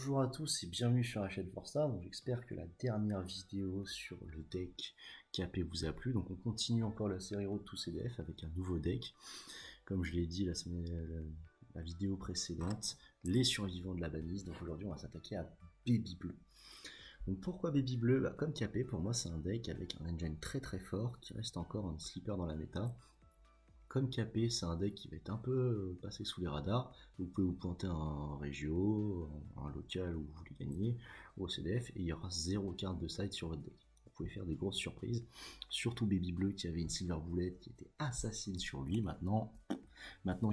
Bonjour à tous et bienvenue sur la chaîne Forza. Donc j'espère que la dernière vidéo sur le deck KP vous a plu. Donc on continue encore la série Road to CDF avec un nouveau deck. Comme je l'ai dit la vidéo précédente, les survivants de la banise. Donc aujourd'hui on va s'attaquer à Baby Bleu. Donc pourquoi Baby Bleu? Comme KP, pour moi c'est un deck avec un engine très fort qui reste encore un sleeper dans la méta. Comme KP, c'est un deck qui va être un peu passé sous les radars. Vous pouvez vous pointer un régio, un local où vous voulez gagner, ou au CDF, et il y aura 0 carte de side sur votre deck. Vous pouvez faire des grosses surprises. Surtout Baby Bleu qui avait une Silver Bullet qui était assassine sur lui. Maintenant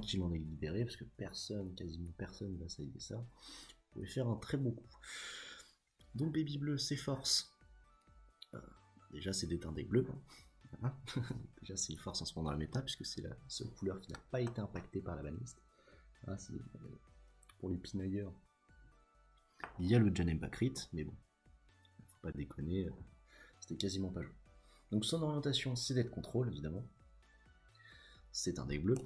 qu'il en est libéré, parce que quasiment personne va sider ça, vous pouvez faire un très bon coup. Donc Baby Bleu, ses forces. Déjà, c'est d'être un deck bleu. Voilà. Déjà c'est une force en ce moment dans la méta puisque c'est la seule couleur qui n'a pas été impactée par la baniste. Voilà, pour les pinailleurs, il y a le Janemba crit, mais bon, faut pas déconner, c'était quasiment pas joué. Donc son orientation c'est d'être contrôle évidemment. C'est un deck bleu.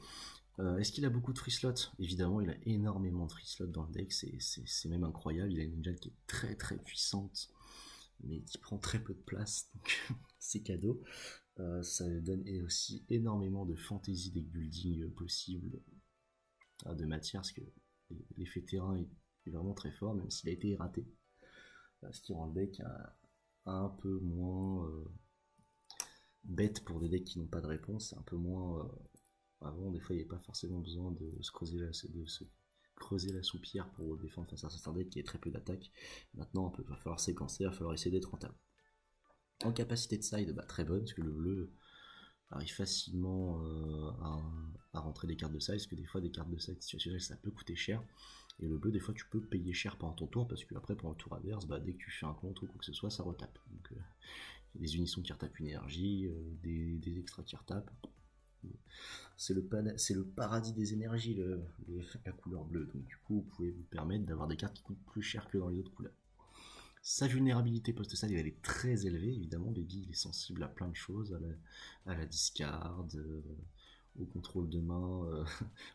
Est-ce qu'il a beaucoup de free slots? Évidemment il a énormément de free slots dans le deck, c'est même incroyable. Il a une engine qui est très puissante mais qui prend très peu de place, donc c'est cadeau. Ça donne aussi énormément de fantasy deck building possible, de matière, parce que l'effet terrain est vraiment très fort, même s'il a été raté. Ce qui rend le deck un peu moins bête pour des decks qui n'ont pas de réponse, un peu moins... avant, des fois, il n'y avait pas forcément besoin de se creuser la soupière pour défendre face à certains decks qui est très peu d'attaque. Maintenant, il va falloir séquencer, il va falloir essayer d'être rentable. En capacité de side, très bonne, parce que le bleu arrive facilement à rentrer des cartes de side, parce que des fois des cartes de side situationnelles ça peut coûter cher, et le bleu des fois tu peux payer cher pendant ton tour, parce que après pendant le tour adverse, dès que tu fais un contre ou quoi que ce soit, ça retape. Donc il y a des unisons qui retapent une énergie, des extras qui retapent. C'est le paradis des énergies, la couleur bleue, donc du coup vous pouvez vous permettre d'avoir des cartes qui coûtent plus cher que dans les autres couleurs. Sa vulnérabilité post-side, elle est très élevée, évidemment. Baby, il est sensible à plein de choses, à la discard, au contrôle de main,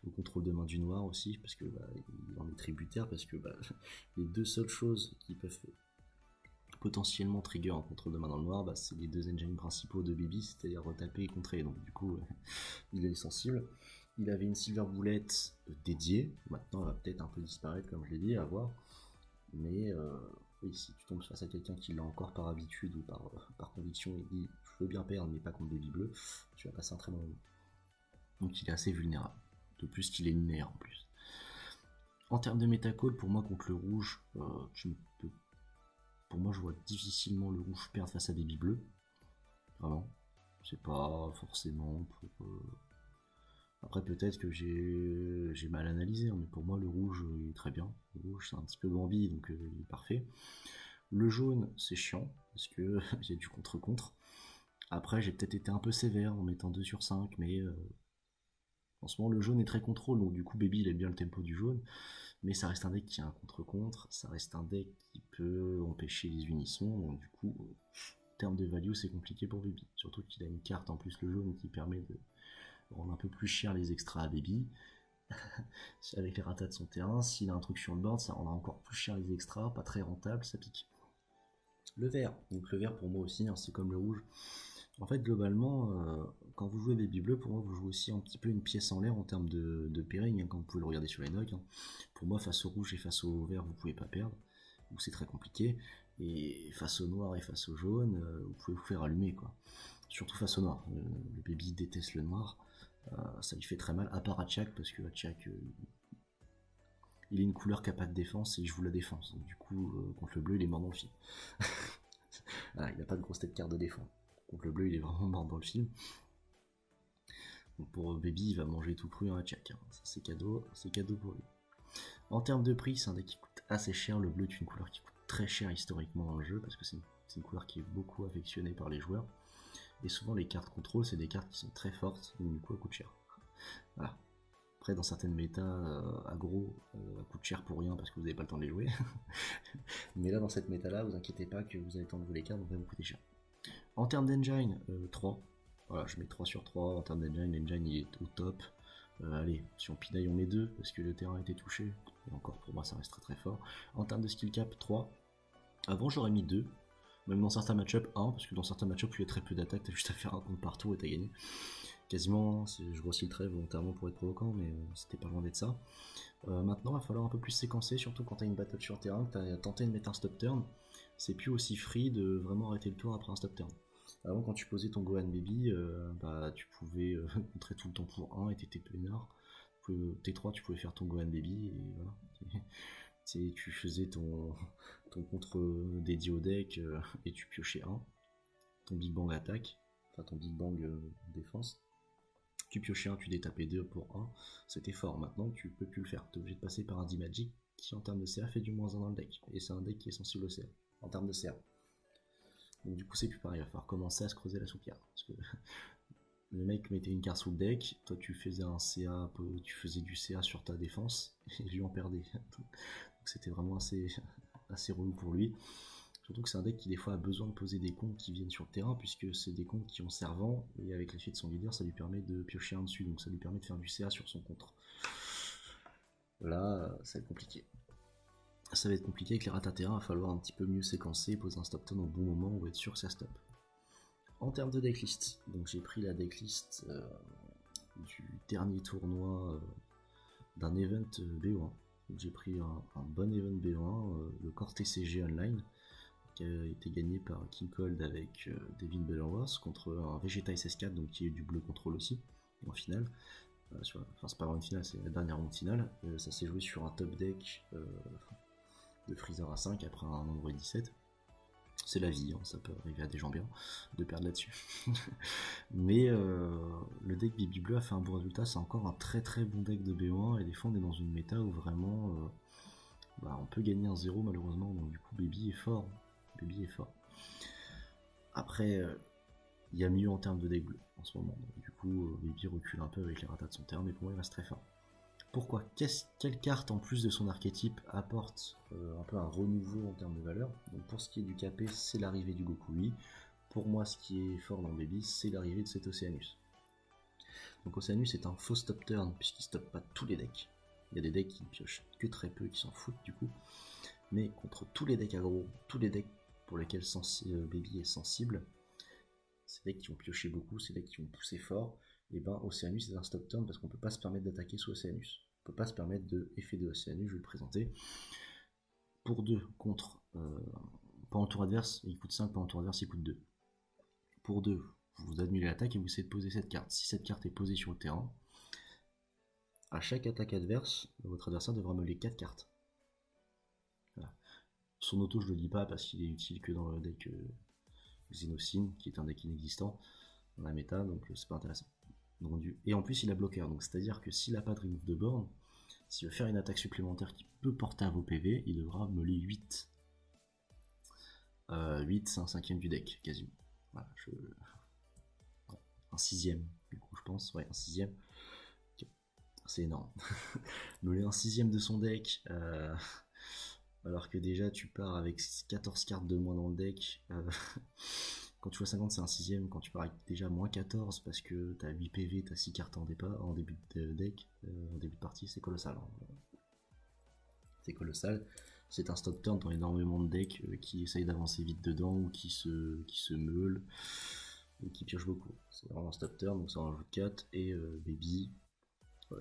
au contrôle de main du noir aussi, parce que il en est tributaire, parce que les deux seules choses qui peuvent potentiellement trigger un contrôle de main dans le noir, c'est les deux engines principaux de Baby, c'est-à-dire retaper et contrer, donc du coup, il est sensible. Il avait une Silver Bullet dédiée, maintenant elle va peut-être un peu disparaître, comme je l'ai dit, à voir, mais... oui, si tu tombes face à quelqu'un qui l'a encore par habitude ou par conviction et dit je veux bien perdre mais pas contre Baby Bleu, tu vas passer un très bon moment. Donc il est assez vulnérable. De plus qu'il est linéaire en plus. En termes de métacall, pour moi contre le rouge, pour moi je vois difficilement le rouge perdre face à Baby Bleu. Vraiment. C'est pas forcément pour... Après peut-être que j'ai mal analysé, mais pour moi le rouge est très bien. Le rouge c'est un petit peu Bambi, donc il est parfait. Le jaune c'est chiant, parce que j'ai du contre-contre. Après j'ai peut-être été un peu sévère en mettant 2 sur 5, mais en ce moment le jaune est très contrôle, donc du coup Baby il aime bien le tempo du jaune. Mais ça reste un deck qui a un contre-contre, ça reste un deck qui peut empêcher les unissons, donc du coup en termes de value c'est compliqué pour Baby. Surtout qu'il a une carte en plus le jaune qui permet de rendre un peu plus cher les extras à Baby. Avec les ratas de son terrain, s'il a un truc sur le board, ça rendra encore plus cher les extras, pas très rentable, ça pique. Le vert, donc le vert pour moi aussi, c'est comme le rouge. En fait, globalement, quand vous jouez Baby Bleu, pour moi, vous jouez aussi un petit peu une pièce en l'air en termes de pairing, comme vous pouvez le regarder sur les nocs. Pour moi, face au rouge et face au vert, vous pouvez pas perdre, ou c'est très compliqué. Et face au noir et face au jaune, vous pouvez vous faire allumer, quoi. Surtout face au noir. Le Baby déteste le noir. Ça lui fait très mal, à part Hatchak, parce que Hatchak il est une couleur qui n'a pas de défense et je vous la défense. Donc du coup, contre le bleu, il est mort dans le film. Voilà, il n'a pas de grosse tête carte de défense. Contre le bleu, il est vraiment mort dans le film. Donc pour Baby, il va manger tout cru un Hatchak. Ça c'est cadeau pour lui. En termes de prix, c'est un deck qui coûte assez cher. Le bleu est une couleur qui coûte très cher historiquement dans le jeu, parce que c'est une couleur qui est beaucoup affectionnée par les joueurs. Et souvent les cartes contrôle, c'est des cartes qui sont très fortes, donc du coup elles coûtent cher. Voilà. Après dans certaines méta aggro, elles coûtent cher pour rien parce que vous n'avez pas le temps de les jouer. Mais là dans cette méta là, vous inquiétez pas que vous avez le temps de jouer les cartes, donc elles vont coûter cher. En termes d'engine, 3. Voilà, je mets 3 sur 3. En termes d'engine, l'engine il est au top. Allez, si on pinaille, on met 2 parce que le terrain a été touché. Et encore, pour moi, ça reste très très fort. En termes de skill cap, 3. Avant, j'aurais mis 2. Même dans certains match-up, 1, parce que dans certains match-up, il y a très peu d'attaques, t'as juste à faire un compte partout et t'as gagné. Quasiment, je grossis le trait volontairement pour être provocant, mais c'était pas loin d'être ça. Maintenant, il va falloir un peu plus séquencer, surtout quand t'as une battle sur terrain, que t'as tenté de mettre un stop turn. C'est plus aussi free de vraiment arrêter le tour après un stop turn. Avant, quand tu posais ton Gohan Baby, tu pouvais contrer tout le temps pour 1 et t'étais peinard. T3, tu pouvais faire ton Gohan Baby et voilà. Tu faisais ton contre dédié au deck et tu piochais 1. Ton Big Bang attaque, enfin ton Big Bang défense. Tu piochais 1, tu détapais 2 pour 1. C'était fort. Maintenant, tu peux plus le faire. Tu es obligé de passer par un D-Magic qui, en termes de CA, fait du -1 dans le deck. Et c'est un deck qui est sensible au CA, en termes de CA. Donc du coup, c'est plus pareil. Il va falloir commencer à se creuser la soupière. Parce que le mec mettait une carte sous le deck, toi tu faisais un CA, tu faisais du CA sur ta défense, et lui en perdait. Donc c'était vraiment assez relou pour lui. Surtout que c'est un deck qui des fois a besoin de poser des comptes qui viennent sur le terrain, puisque c'est des comptes qui ont servant, et avec l'effet de son leader, ça lui permet de piocher un dessus, donc ça lui permet de faire du CA sur son contre. Là, ça va être compliqué. Ça va être compliqué avec les rats à terrain, il va falloir un petit peu mieux séquencer, poser un stop turn au bon moment, on va être sûr que ça stoppe. En termes de decklist, donc j'ai pris la decklist du dernier tournoi d'un event BO1. J'ai pris un bon event BO1, le Core TCG Online, qui a été gagné par King Cold avec Devin Bellenwas contre un Vegeta SS4, donc qui est du bleu contrôle aussi, en finale. Enfin, c'est pas vraiment une finale, c'est la dernière ronde finale. Ça s'est joué sur un top deck de Freezer à 5 après un Android 17. C'est la vie, hein, ça peut arriver à des gens bien de perdre là-dessus. Mais le deck Bibi Bleu a fait un bon résultat, c'est encore un très très bon deck de B1 et des fois on est dans une méta où vraiment on peut gagner un 0 malheureusement, donc du coup Baby est fort. Baby est fort. Après, il y a mieux en termes de deck bleu en ce moment, donc du coup Baby recule un peu avec les ratas de son terrain, mais pour moi il reste très fort. Pourquoi? Quelle carte en plus de son archétype apporte un peu un renouveau en termes de valeur? Donc pour ce qui est du KP, c'est l'arrivée du Goku Lee. Pour moi, ce qui est fort dans Baby, c'est l'arrivée de cet Oceanus. Donc Oceanus est un faux stop turn puisqu'il stoppe pas tous les decks. Il y a des decks qui ne piochent que très peu, qui s'en foutent du coup. Mais contre tous les decks aggro, tous les decks pour lesquels Baby est sensible, ces decks qui ont pioché beaucoup, ces decks qui ont poussé fort, et ben Oceanus est un stop turn parce qu'on peut pas se permettre d'attaquer sous Oceanus. On peut pas se permettre de effet de Oceanus, je vais le présenter. Pour 2 contre pendant le tour adverse, il coûte 5, pendant le tour adverse, il coûte 2. Pour 2, vous annulez l'attaque et vous essayez de poser cette carte. Si cette carte est posée sur le terrain, à chaque attaque adverse, votre adversaire devra meuler 4 cartes. Voilà. Son auto, je le dis pas parce qu'il est utile que dans le deck Xenocine, qui est un deck inexistant dans la méta, donc c'est pas intéressant. Et en plus, il a bloqueur, donc c'est-à-dire que s'il n'a pas de remove de borne, s'il veut faire une attaque supplémentaire qui peut porter à vos PV, il devra meuler 8. 8, c'est un cinquième du deck, quasiment. Voilà, un sixième, du coup, je pense. Ouais, un sixième. C'est énorme. Meuler un sixième de son deck, alors que déjà tu pars avec 14 cartes de moins dans le deck. Quand tu vois 50, c'est un sixième. Quand tu pars avec déjà moins 14 parce que t'as 8 PV, t'as 6 cartes en début de deck, en début de partie, c'est colossal. Hein. C'est colossal. C'est un stop turn dans énormément de decks qui essayent d'avancer vite dedans ou qui se meulent et qui piochent beaucoup. C'est vraiment un stop turn, donc ça en rajoute 4. Et Baby,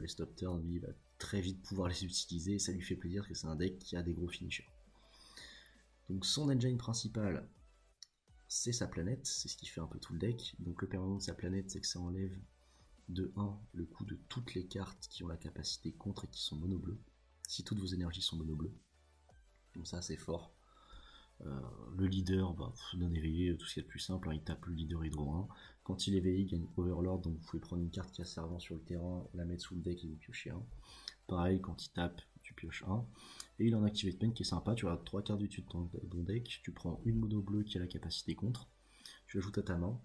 les stop turn, lui, il va très vite pouvoir les utiliser et ça lui fait plaisir parce que c'est un deck qui a des gros finishers. Donc son engine principal, c'est sa planète, c'est ce qui fait un peu tout le deck. Donc le permanent de sa planète, c'est que ça enlève de 1 le coût de toutes les cartes qui ont la capacité contre et qui sont mono bleu. Si toutes vos énergies sont mono bleu. Donc ça c'est fort. Le leader, non éveillé, tout ce qui est le plus simple, hein, il tape le leader hydro 1. Quand il est éveillé, il gagne Overlord, donc vous pouvez prendre une carte qui a servant sur le terrain, la mettre sous le deck et vous piochez 1. Pareil, quand il tape, tu pioches 1. Et il en active Pen qui est sympa, tu as 3 cartes du dessus de ton deck, tu prends une mono bleue qui a la capacité contre, tu l'ajoutes à ta main.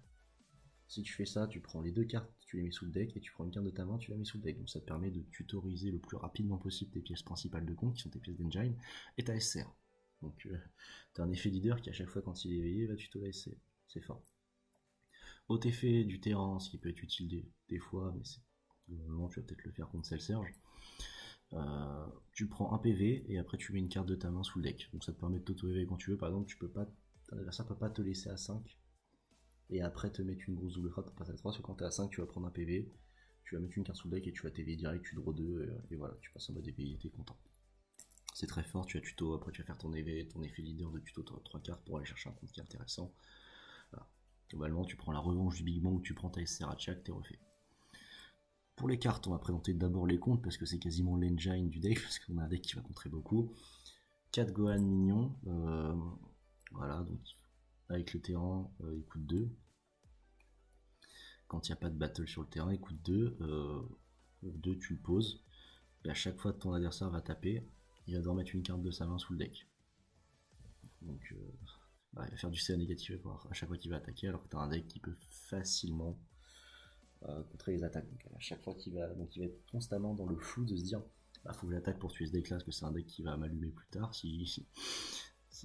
Si tu fais ça, tu prends les 2 cartes, tu les mets sous le deck, et tu prends une carte de ta main, tu la mets sous le deck. Donc ça te permet de tutoriser le plus rapidement possible tes pièces principales de compte, qui sont tes pièces d'engine, et ta SCR. Donc t'as un effet leader qui à chaque fois quand il est éveillé va tuto la SCR. C'est fort. Haut effet du terrain, ce qui peut être utile des fois, mais Normalement, tu vas peut-être le faire contre Cell-Serge. Tu prends un PV et après tu mets une carte de ta main sous le deck. Donc ça te permet de t'auto-éveiller quand tu veux. Par exemple, ton adversaire peut pas te laisser à 5 et après te mettre une grosse double frappe pour passer à 3. Parce que quand t'es à 5, tu vas prendre un PV, tu vas mettre une carte sous le deck et tu vas t'éveiller direct, tu draw 2 et voilà, tu passes en mode éveillé, t'es content. C'est très fort, tu as tuto, après tu vas faire ton effet leader de tuto 3 cartes pour aller chercher un compte qui est intéressant. Voilà. Globalement, tu prends la revanche du Big Bang, tu prends ta SR à Chak, t'es refait. Pour les cartes, on va présenter d'abord les comptes parce que c'est quasiment l'engine du deck, parce qu'on a un deck qui va contrer beaucoup. 4 Gohan mignons, voilà, donc avec le terrain, il coûte 2. Quand il n'y a pas de battle sur le terrain, il coûte 2. 2, tu le poses, et à chaque fois que ton adversaire va taper, il va devoir mettre une carte de sa main sous le deck. Donc, il va faire du CA négatif à chaque fois qu'il va attaquer, alors que tu as un deck qui peut facilement contrer les attaques. Donc à chaque fois il va être constamment dans le flou de se dire faut que j'attaque pour tuer ce deck là parce que c'est un deck qui va m'allumer plus tard s'il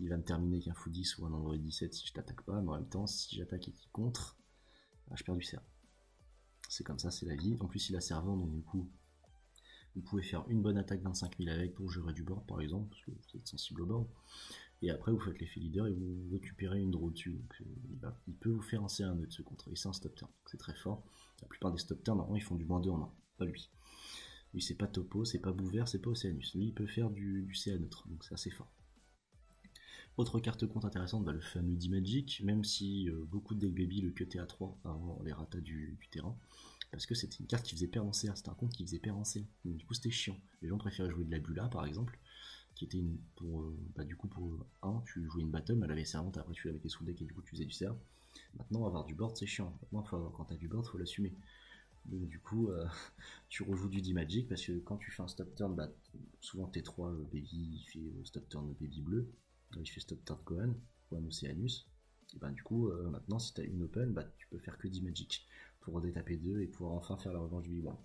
va me terminer avec un fou 10 ou un Android 17 si je t'attaque pas, mais en même temps si j'attaque et qu'il contre, je perds du CA. C'est comme ça, c'est la vie. En plus il a servant, donc du coup vous pouvez faire une bonne attaque 25 000 avec pour gérer du board par exemple, parce que vous êtes sensible au board. Et après vous faites l'effet leader et vous récupérez une draw dessus. Donc il peut vous faire un CA de ce contre. Et c'est un stop turn, c'est très fort. La plupart des stop turn, normalement ils font du -2 en 1, pas lui. Lui c'est pas Topo, c'est pas Bouvert, c'est pas Océanus. Lui il peut faire du CA neutre, donc c'est assez fort. Autre carte compte intéressante, le fameux D-Magic, même si beaucoup de deck baby le cuttaient à 3 avant les ratas du terrain. Parce que c'était une carte qui faisait perdre en CA, c'était un compte qui faisait perdre en C. Donc du coup c'était chiant. Les gens préféraient jouer de la Bula par exemple, qui était pour 1, tu jouais une battle, mais elle avait servante, après tu la mettais sous le deck et du coup tu faisais du CA. Maintenant avoir du board c'est chiant, maintenant quand t'as du board faut l'assumer. Donc du coup tu rejoues du D-Magic parce que quand tu fais un stop turn, souvent T3 baby il fait stop turn baby bleu, il fait stop turn Gohan ou un Océanus, et du coup maintenant si t'as une open, tu peux faire que D-Magic pour redétaper 2 et pouvoir enfin faire la revanche du Big Bang.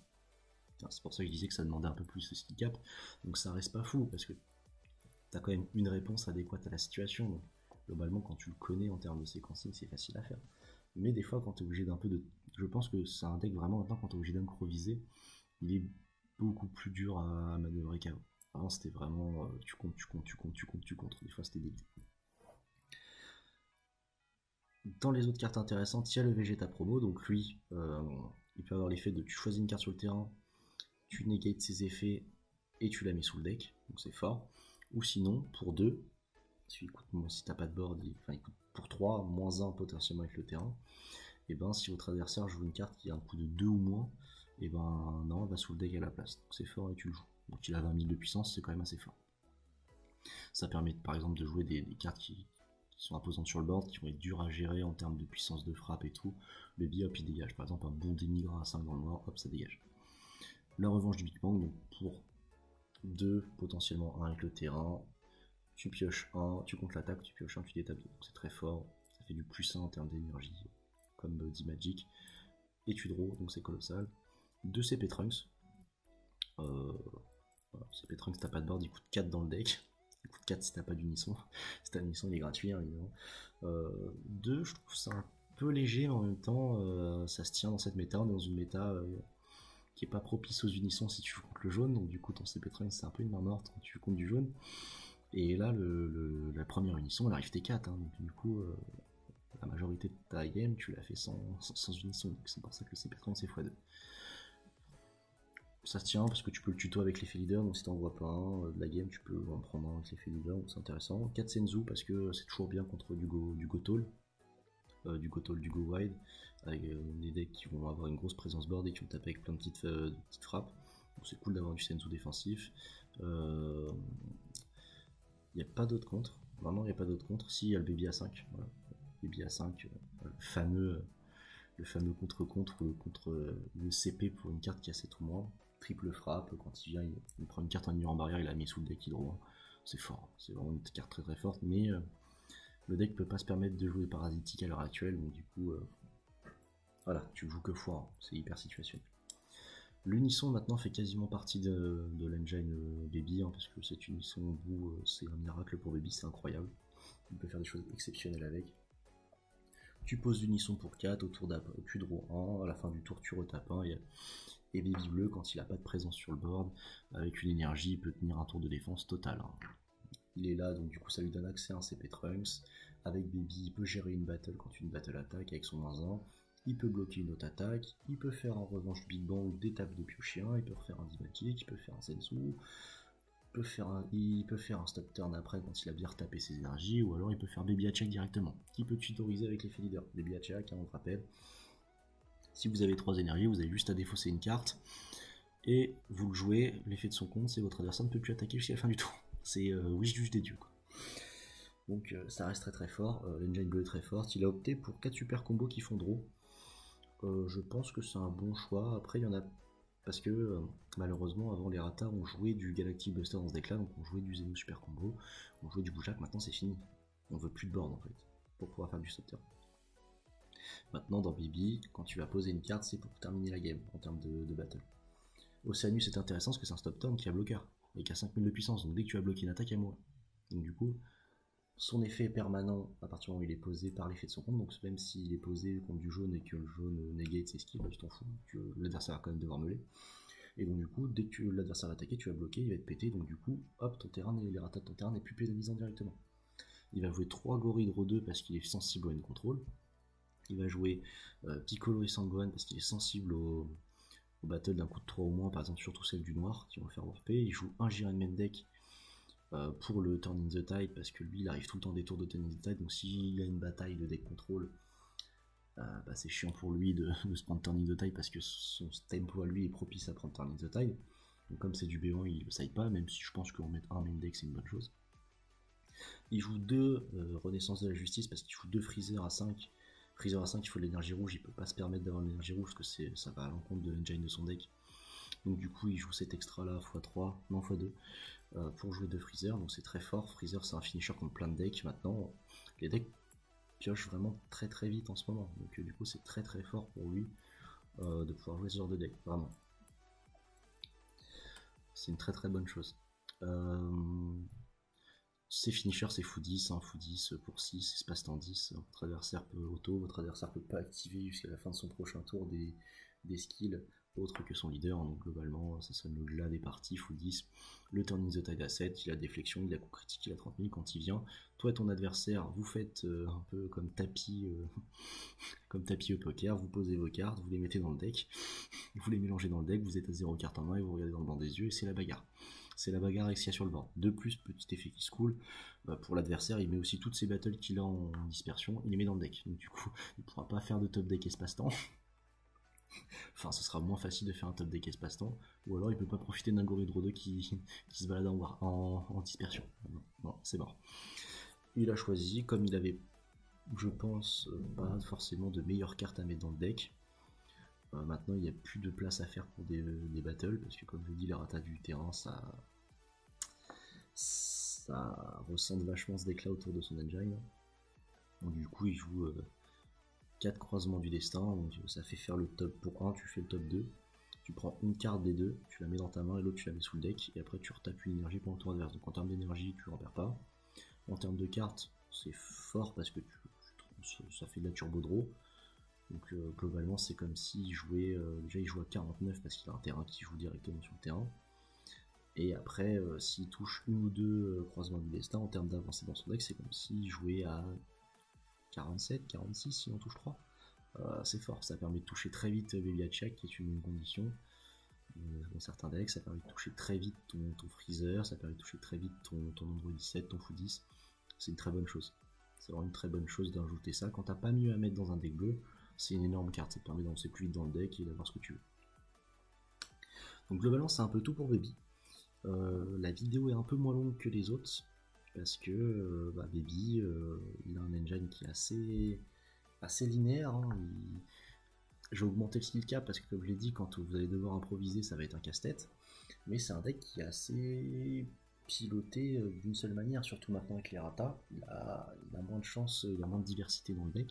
C'est pour ça que je disais que ça demandait un peu plus de skill cap, donc ça reste pas fou parce que t'as quand même une réponse adéquate à la situation. Donc, globalement, quand tu le connais en termes de séquencing, c'est facile à faire. Mais des fois, quand tu es obligé d'un peu de. Je pense que c'est un deck vraiment maintenant, quand tu es obligé d'improviser, il est beaucoup plus dur à manœuvrer qu'avant. Avant, c'était vraiment tu comptes. Des fois, c'était débile. Dans les autres cartes intéressantes, il y a le Vegeta promo. Donc, lui, il peut avoir l'effet de tu choisis une carte sur le terrain, tu négates ses effets et tu la mets sous le deck. Donc, c'est fort. Ou sinon, pour 2, si t'as pas de board, il coûte pour 3, -1 potentiellement avec le terrain. Et si votre adversaire joue une carte qui a un coût de 2 ou moins, non, elle va sous le deck à la place. Donc c'est fort et tu le joues. Donc il a 20 000 de puissance, c'est quand même assez fort. Ça permet par exemple de jouer des cartes qui sont imposantes sur le board, qui vont être dures à gérer en termes de puissance de frappe et tout. Baby hop il dégage. Par exemple un bon démigra à 5 dans le noir, hop ça dégage. La revanche du Big Bang, donc pour 2, potentiellement 1 avec le terrain, tu pioches 1, tu comptes l'attaque, tu pioches 1, tu détapes 2. Donc c'est très fort, ça fait du +1 en termes d'énergie, comme D-Magic. Et tu draw, donc c'est colossal. 2 CP Trunks. CP Trunks, t'as pas de board, il coûte 4 dans le deck. Il coûte 4 si t'as pas d'unisson. Si t'as d'unisson, il est gratuit, hein, évidemment. 2, je trouve ça un peu léger, mais en même temps, ça se tient dans cette méta. On est dans une méta qui est pas propice aux unissons si tu joues contre le jaune. Donc du coup, ton CP Trunks, c'est un peu une main morte quand tu joues contre du jaune. Et là, la première unisson, elle arrive T4, hein, donc du coup, la majorité de ta game, tu l'as fait sans unisson, donc c'est pour ça que le CP30 c'est x2. Ça se tient parce que tu peux le tuto avec l'effet leader, donc si t'en vois pas un de la game, tu peux en prendre un avec l'effet leader, donc c'est intéressant. 4 Senzu parce que c'est toujours bien contre du Gotol, du Go Wide, avec des decks qui vont avoir une grosse présence board et qui vont taper avec plein de petites frappes. Donc c'est cool d'avoir du Senzu défensif. Il n'y a pas d'autres contre, vraiment il n'y a pas d'autres contre. Si, il y a le Baby A5, voilà. Baby A5, le fameux contre le CP pour une carte qui a 7 ou moins. Triple frappe, quand il vient, il prend une carte en en barrière, il la met sous le deck, il draw. C'est fort, c'est vraiment une carte très très forte, mais le deck peut pas se permettre de jouer parasitique à l'heure actuelle, donc du coup, voilà, tu joues que x1, c'est hyper situationnel. L'unisson maintenant fait quasiment partie de l'engine Baby, hein, parce que cet unisson au bout, c'est un miracle pour Baby, c'est incroyable. On peut faire des choses exceptionnelles avec. Tu poses l'unisson pour 4, au tour tu draw 1, à la fin du tour tu retapes 1, il Et Baby Bleu, quand il n'a pas de présence sur le board, avec une énergie, il peut tenir un tour de défense total. Hein. Il est là, donc du coup ça lui donne accès à un CP Trunks. Avec Baby, il peut gérer une battle quand une battle attaque avec son -1. Il peut bloquer une autre attaque. Il peut faire en revanche Big Bang ou des tapes de Piochien. Il peut faire un Dimakick, il peut faire un Senzu. Il peut faire un stop turn après quand il a bien retapé ses énergies. Ou alors il peut faire Baby Attack directement. Qui peut tutoriser avec l'effet leader. Baby Attack, hein, on te rappelle. Si vous avez 3 énergies, vous avez juste à défausser une carte. Et vous le jouez, l'effet de son compte, c'est votre adversaire ne peut plus attaquer jusqu'à la fin du tour. C'est Wish Juge des dieux, quoi. Donc ça reste très très fort. L'engine bleu est très forte. Il a opté pour 4 super combos qui font draw. Je pense que c'est un bon choix. Après, il y en a. Parce que malheureusement, avant les Rata, on jouait du Galactic Buster dans ce deck là. Donc on jouait du Zeno Super Combo. On jouait du Boujak. Maintenant, c'est fini. On veut plus de board en fait. Pour pouvoir faire du stop turn. Maintenant, dans Baby, quand tu vas poser une carte, c'est pour terminer la game en termes de battle. Oceanus est intéressant parce que c'est un stop turn qui a bloqueur. Et qui a 5000 de puissance. Donc dès que tu as bloqué une attaque, à moi. Donc du coup. Son effet est permanent à partir du moment où il est posé par l'effet de son compte, donc même s'il est posé contre du jaune et que le jaune negate ses skills, bah, tu t'en fous, l'adversaire va quand même devoir meuler. Et donc du coup, dès que l'adversaire va attaquer, tu vas bloquer, il va être pété, donc du coup, hop, ton terrain, les ratas de ton terrain n'est plus pénalisant directement. Il va jouer 3 gorilles Draw 2 parce qu'il est sensible au end control. Il va jouer Piccolo et Sangohan parce qu'il est sensible au battle d'un coup de 3 au moins, par exemple surtout celle du noir qui vont faire warper. Il joue un Jiren Mendek pour le Turn in the Tide parce que lui il arrive tout le temps des tours de Turn in the Tide, donc s'il a une bataille de deck control, bah, c'est chiant pour lui de se prendre Turn in the Tide parce que son tempo à lui est propice à prendre Turn in the Tide. Donc comme c'est du B1 il le side pas, même si je pense qu'en mettre un main deck c'est une bonne chose. Il joue 2 Renaissance de la Justice parce qu'il joue 2 Freezer à 5. Freezer à 5 il faut de l'énergie rouge, il peut pas se permettre d'avoir de l'énergie rouge parce que ça va à l'encontre de l'engine de son deck. Donc du coup il joue cet extra là x3, non x2. Pour jouer 2 Freezer, donc c'est très fort. Freezer c'est un finisher contre plein de decks. Maintenant les decks piochent vraiment très très vite en ce moment, donc du coup c'est très très fort pour lui de pouvoir jouer ce genre de deck, vraiment c'est une très très bonne chose. Ses finishers c'est x10, hein, x10 pour 6, espace temps 10, votre adversaire peut auto, votre adversaire peut pas activer jusqu'à la fin de son prochain tour des skills autre que son leader, donc globalement ça sonne au-delà des parties, x10, le turn in the tide à 7, il a déflexion, il a coup critique, il a 30 000 quand il vient, toi et ton adversaire vous faites un peu comme tapis comme tapis au poker, vous posez vos cartes, vous les mettez dans le deck, vous les mélangez dans le deck, vous êtes à 0 cartes en main et vous regardez dans le blanc des yeux et c'est la bagarre. C'est la bagarre avec ce qu'il y a sur le board. De plus, petit effet qui se coule, pour l'adversaire, il met aussi toutes ses battles qu'il a en dispersion, il les met dans le deck. Donc du coup, il ne pourra pas faire de top deck espace-temps. Enfin, ce sera moins facile de faire un top deck espace-temps, ou alors il peut pas profiter d'un Gorille Draw 2 qui se balade en dispersion. Non, c'est mort. Il a choisi, comme il avait, je pense, pas forcément de meilleures cartes à mettre dans le deck. Maintenant, il n'y a plus de place à faire pour des battles, parce que comme je dis, les ratas du terrain, ça ressente vachement ce deck-là autour de son engine. Donc du coup, il joue 4 croisements du destin, donc ça fait faire le top pour 1, tu fais le top 2, tu prends une carte des deux, tu la mets dans ta main et l'autre tu la mets sous le deck, et après tu retapes une énergie pour le tour adverse. Donc en termes d'énergie, tu n'en perds pas. En termes de cartes, c'est fort parce que ça fait de la turbo draw. Donc globalement c'est comme s'il jouait, déjà il joue à 49 parce qu'il a un terrain qui joue directement sur le terrain. Et après s'il touche une ou deux croisements du destin en termes d'avancée dans son deck, c'est comme s'il jouait à 47, 46 si on touche 3. C'est fort, ça permet de toucher très vite Baby Hatchak qui est une condition. Dans certains decks, ça permet de toucher très vite ton Freezer, ça permet de toucher très vite ton Android 17, ton x10. C'est une très bonne chose. C'est vraiment une très bonne chose d'ajouter ça. Quand t'as pas mieux à mettre dans un deck bleu, c'est une énorme carte, ça te permet d'avancer plus vite dans le deck et d'avoir ce que tu veux. Donc globalement c'est un peu tout pour Baby. La vidéo est un peu moins longue que les autres, parce que Baby, il a un engine qui est assez linéaire. Hein. J'ai augmenté le skill cap parce que comme je l'ai dit, quand vous allez devoir improviser, ça va être un casse-tête. Mais c'est un deck qui est assez piloté d'une seule manière, surtout maintenant avec les ratas. Il a moins de chance, il y a moins de diversité dans le deck.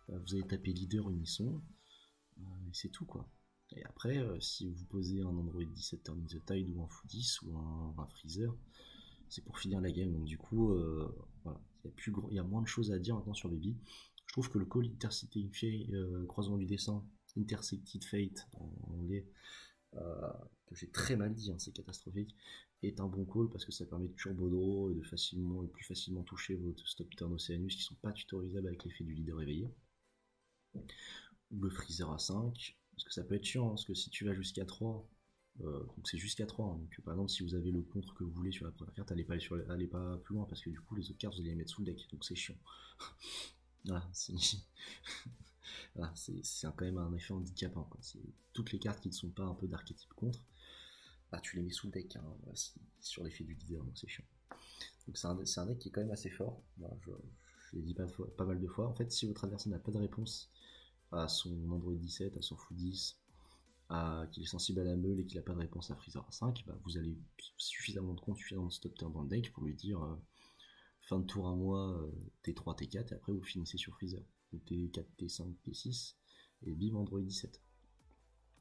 Vous allez taper leader unisson, et c'est tout quoi. Et après, si vous posez un Android 17 Turn in the Tide ou un x10 ou un Freezer, c'est pour finir la game. Donc du coup, voilà, il y a moins de choses à dire maintenant sur Baby. Je trouve que le call Intercity croisement du dessin Intersected Fate en anglais, que j'ai très mal dit, hein, c'est catastrophique, est un bon call parce que ça permet de turbo draw et de plus facilement toucher votre stop turn Océanus qui sont pas tutorisables avec l'effet du leader éveillé. Ou le freezer à 5, parce que ça peut être chiant, hein, parce que si tu vas jusqu'à 3, donc c'est jusqu'à 3, hein, donc par exemple si vous avez le contre que vous voulez sur la première carte, allez pas plus loin parce que du coup les autres cartes vous allez les mettre sous le deck, donc c'est chiant. Voilà, voilà, c'est quand même un effet handicapant, quoi. Toutes les cartes qui ne sont pas un peu d'archétype contre, bah, tu les mets sous le deck, hein, sur l'effet du leader, donc c'est chiant. Donc c'est un deck qui est quand même assez fort. Voilà, je l'ai dit pas mal de fois. En fait, si votre adversaire n'a pas de réponse à son Android 17, à son Fou 10, qu'il est sensible à la meule et qu'il n'a pas de réponse à Freezer 5, bah, vous allez suffisamment de compte, suffisamment de stop turn dans le deck pour lui dire fin de tour à moi, T3, T4, et après vous finissez sur Freezer. Donc T4, T5, T6, et bim, Android 17.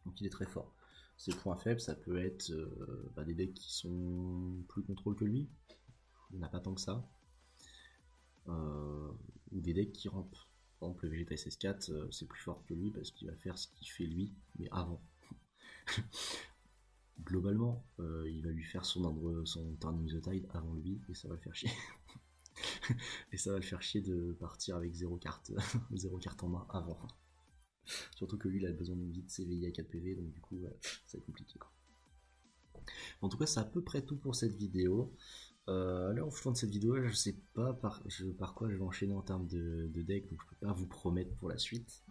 Donc il est très fort. Ses points faibles, ça peut être des decks qui sont plus contrôle que lui, il n'y en a pas tant que ça, ou des decks qui rampent. Par exemple, le Vegeta SS4, c'est plus fort que lui parce qu'il va faire ce qu'il fait lui, mais avant. Globalement, il va lui faire son Turning the Tide avant lui, et ça va le faire chier. Et ça va le faire chier de partir avec 0 carte, 0 carte en main avant. Surtout que lui, il a besoin de vite s'éveiller à 4 PV, donc du coup, ça va être compliqué, quoi. En tout cas, c'est à peu près tout pour cette vidéo. Là, au fond de cette vidéo, je sais pas par quoi je vais enchaîner en termes de deck, donc je peux pas vous promettre pour la suite.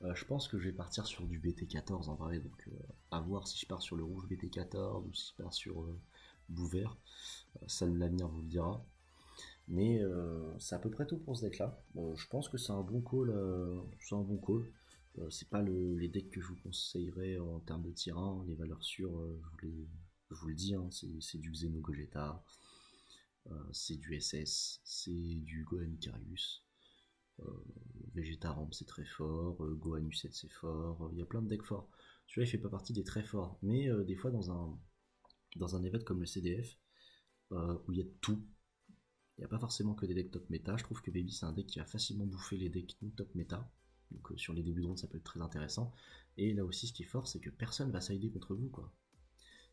Je pense que je vais partir sur du BT14 en vrai, donc à voir si je pars sur le rouge BT14 ou si je pars sur Bouvert. Ça, l'avenir vous le dira. Mais c'est à peu près tout pour ce deck là. Je pense que c'est un bon call. C'est pas les decks que je vous conseillerais en termes de tyran, les valeurs sûres, je vous le dis, hein, c'est du Xeno Gogeta, c'est du SS, c'est du Gohan Icarius, Vegeta Ramp c'est très fort, Gohan U7 c'est fort, il y a plein de decks forts. Celui-là il fait pas partie des très forts, mais des fois dans un event comme le CDF, où il y a tout, il n'y a pas forcément que des decks top méta. Je trouve que Baby c'est un deck qui va facilement bouffer les decks non top méta. Donc sur les débuts de round ça peut être très intéressant. Et là aussi ce qui est fort c'est que personne va sider contre vous, quoi.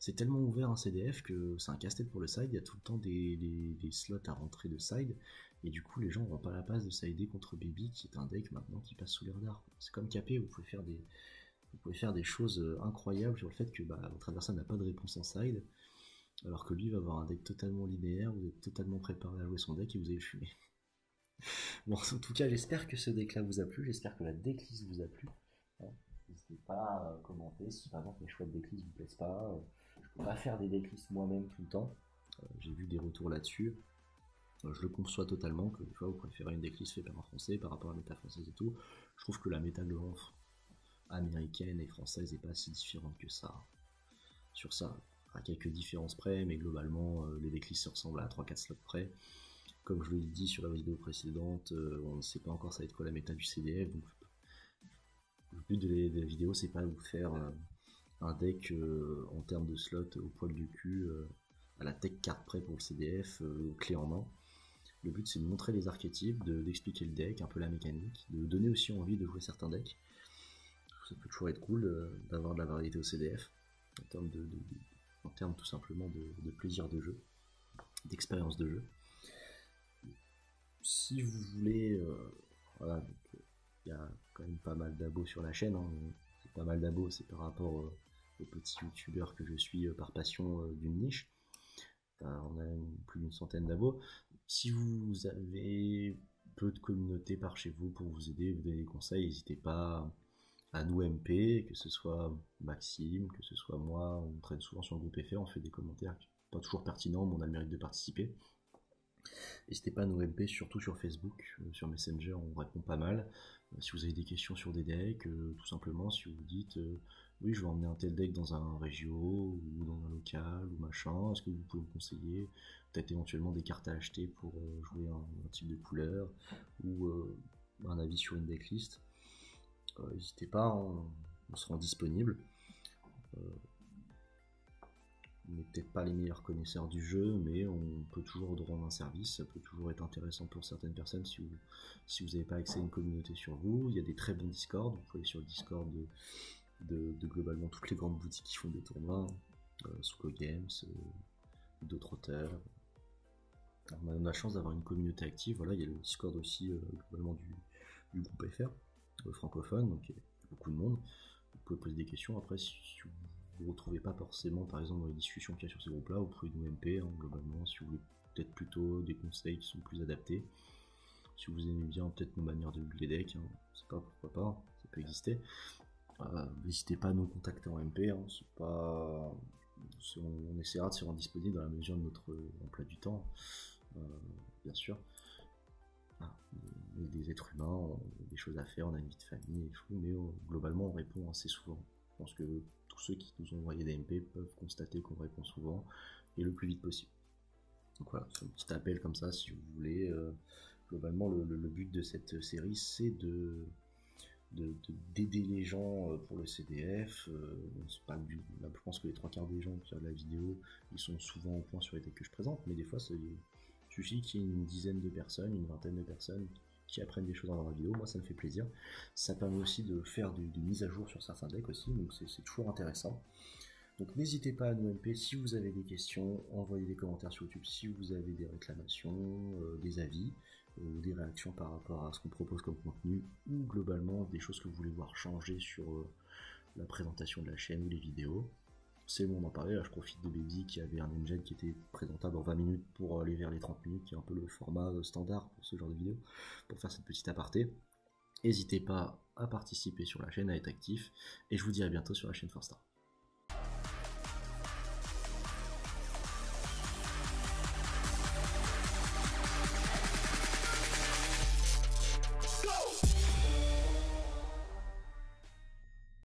C'est tellement ouvert un CDF que c'est un casse-tête pour le side, il y a tout le temps des slots à rentrer de side. Et du coup les gens n'auront pas la passe de sider contre Baby qui est un deck maintenant qui passe sous les radars. C'est comme KP, vous pouvez faire des choses incroyables sur le fait que votre adversaire n'a pas de réponse en side. Alors que lui va avoir un deck totalement linéaire, vous êtes totalement préparé à jouer son deck et vous allez le fumer. Bon, en tout cas, j'espère que ce deck là vous a plu, j'espère que la decklist vous a plu. N'hésitez pas à commenter si par exemple les choix de decklist vous plaisent pas. Je peux pas faire des decklists moi-même tout le temps. J'ai vu des retours là-dessus. Je le conçois totalement, que des fois vous préférez une decklist faite par un français par rapport à la méta française et tout. Je trouve que la méta américaine et française n'est pas si différente que ça. Sur ça, à quelques différences près, mais globalement les decklists se ressemblent à 3-4 slots près. Comme je l'ai dit sur la vidéo précédente, on ne sait pas encore ça va être quoi la méta du CDF, donc le but de la vidéo c'est pas de vous faire un deck en termes de slots au poil du cul, à la tech carte près pour le CDF, clé en main. Le but c'est de montrer les archétypes, d'expliquer le deck, un peu la mécanique, de donner aussi envie de jouer certains decks. Ça peut toujours être cool d'avoir de la variété au CDF, en termes tout simplement de plaisir de jeu, d'expérience de jeu. Si vous voulez, voilà, il y a quand même pas mal d'abos sur la chaîne, hein. C'est pas mal d'abos, c'est par rapport aux petits youtubeurs que je suis par passion d'une niche. On a plus d'une centaine d'abos. Si vous avez peu de communauté par chez vous pour vous aider, vous donner des conseils, n'hésitez pas à nous MP, que ce soit Maxime, que ce soit moi, on traîne souvent sur le groupe FR, on fait des commentaires pas toujours pertinents, mais on a le mérite de participer. N'hésitez pas à nous MP, surtout sur Facebook, sur Messenger, on répond pas mal. Si vous avez des questions sur des decks, tout simplement, si vous vous dites oui, je vais emmener un tel deck dans un régio ou dans un local ou machin, est-ce que vous pouvez me conseiller peut-être éventuellement des cartes à acheter pour jouer un type de couleur ou un avis sur une decklist, n'hésitez pas, on se rend disponible. on n'est peut-être pas les meilleurs connaisseurs du jeu, mais on peut toujours rendre un service, ça peut toujours être intéressant pour certaines personnes si vous n'avez pas accès à une communauté sur vous. Il y a des très bons Discord, vous pouvez aller sur le Discord de globalement toutes les grandes boutiques qui font des tournois, Suko Games, d'autres auteurs. Alors, on a la chance d'avoir une communauté active, voilà, il y a le Discord aussi globalement du groupe FR, francophone, donc il y a beaucoup de monde. Vous pouvez poser des questions, après si vous ne retrouvez pas forcément par exemple dans les discussions qu'il y a sur ces groupes là, vous pouvez nous MP globalement si vous voulez peut-être plutôt des conseils qui sont plus adaptés. Si vous aimez bien peut-être nos manières de build les decks, je sais pas pourquoi pas, ça peut exister. N'hésitez pas à nous contacter en MP, c'est pas... on essaiera de se rendre disponible dans la mesure de notre emploi du temps, bien sûr. On est des êtres humains, on a des choses à faire, on a une vie de famille, mais globalement on répond assez souvent. Je pense que tous ceux qui nous ont envoyé des MP peuvent constater qu'on répond souvent et le plus vite possible. Donc voilà, c'est un petit appel comme ça si vous voulez. Globalement, le but de cette série, c'est d'aider les gens pour le CDF. Là, je pense que les 3/4 des gens qui regardent la vidéo, ils sont souvent au point sur les decks que je présente, mais des fois, il suffit qu'il y ait une dizaine de personnes, une vingtaine de personnes qui apprennent des choses dans la vidéo. Moi, ça me fait plaisir. Ça permet aussi de faire des mises à jour sur certains decks aussi, donc c'est toujours intéressant. Donc n'hésitez pas à nous MP si vous avez des questions, envoyez des commentaires sur YouTube si vous avez des réclamations, des avis, des réactions par rapport à ce qu'on propose comme contenu, ou globalement des choses que vous voulez voir changer sur la présentation de la chaîne ou les vidéos. C'est bon d'en parler, là je profite de Baby qui avait un engine qui était présentable en 20 minutes pour aller vers les 30 minutes, qui est un peu le format standard pour ce genre de vidéo, pour faire cette petite aparté. N'hésitez pas à participer sur la chaîne, à être actif, et je vous dis à bientôt sur la chaîne 4Star.